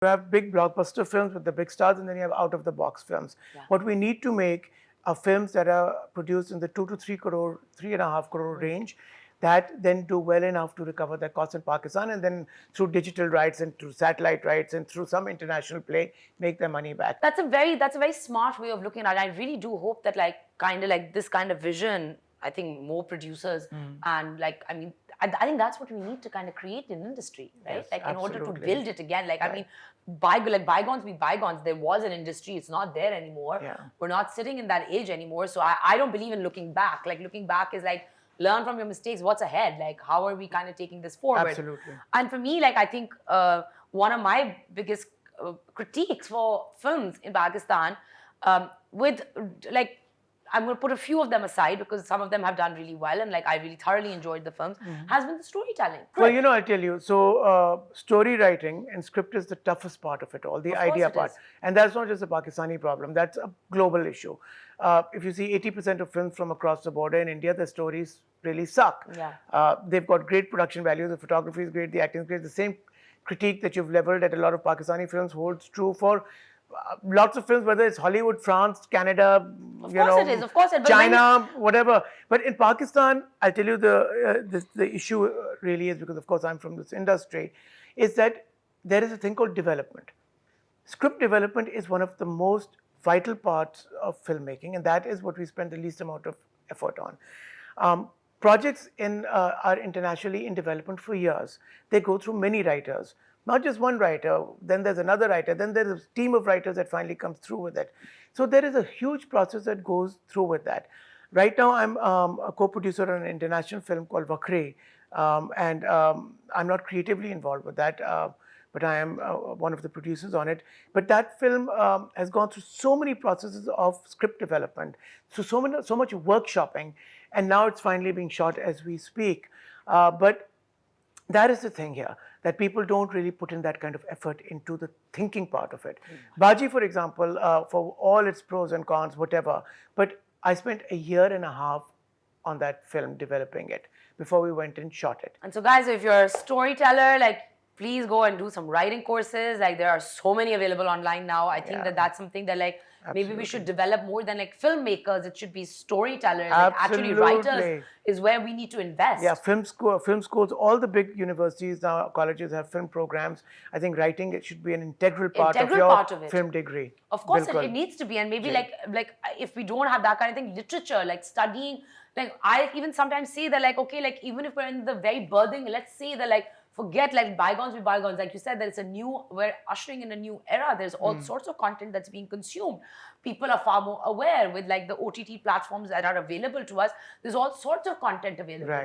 You have big blockbuster films with the big stars, and then you have out-of-the-box films. Yeah. What we need to make are films that are produced in the 2 to 3 crore, 3.5 crore range, that then do well enough to recover their costs in Pakistan, and then through digital rights and through satellite rights and through some international play, make their money back. That's a very smart way of looking at it. I really do hope that this kind of vision, I think more producers and I think that's what we need to kind of create in industry, right? Yes, like in order to absolutely. build it again. Like, Right. I mean, bygones be bygones. There was an industry, it's not there anymore. Yeah. We're not sitting in that age anymore. So I don't believe in looking back. Like, looking back is like, learn from your mistakes. What's ahead? Like, how are we kind of taking this forward? Absolutely. And for me, like, I think one of my biggest critiques for films in Pakistan, with like, I'm going to put a few of them aside because some of them have done really well and like I really thoroughly enjoyed the films, has been the storytelling. Well, you know, I'll tell you. So, story writing and script is the toughest part of it all, the idea part. And that's not just a Pakistani problem, that's a global issue. If you see 80% of films from across the border in India, the stories really suck. Yeah. They've got great production value, the photography is great, the acting is great. The same critique that you've leveled at a lot of Pakistani films holds true for lots of films, whether it's Hollywood, France, Canada, Of course it is. China, whatever. But in Pakistan, I'll tell you the issue really is, because of course I'm from this industry, is that there is a thing called development. Script development is one of the most vital parts of filmmaking, and that is what we spend the least amount of effort on. Projects are internationally in development for years. They go through many writers. Not just one writer, then there's another writer, then there's a team of writers that finally comes through with it. So there is a huge process that goes through with that. Right now, I'm a co-producer on an international film called Vakre, and I'm not creatively involved with that, but I am one of the producers on it. But that film has gone through so many processes of script development, so much workshopping, and now it's finally being shot as we speak. But that is the thing here, that people don't really put in that kind of effort into the thinking part of it. Baji, for example, for all its pros and cons, whatever, but I spent a year and a half on that film developing it before we went and shot it. And so guys, if you're a storyteller, like, please go and do some writing courses. Like, there are so many available online now. I think that's something that like, maybe we should develop more than like filmmakers. It should be storytellers. Like, actually writers is where we need to invest. Yeah, film schools, all the big universities now, colleges have film programs. I think writing, it should be an integral part of your film degree. Of course, it needs to be. And maybe like if we don't have that kind of thing, literature, like studying, like I even sometimes say that like, okay, like even if we're in the very birthing, let's say that like, forget like bygones be bygones. Like you said, that we're ushering in a new era. There's all sorts of content that's being consumed. People are far more aware with like the OTT platforms that are available to us. There's all sorts of content available. Right.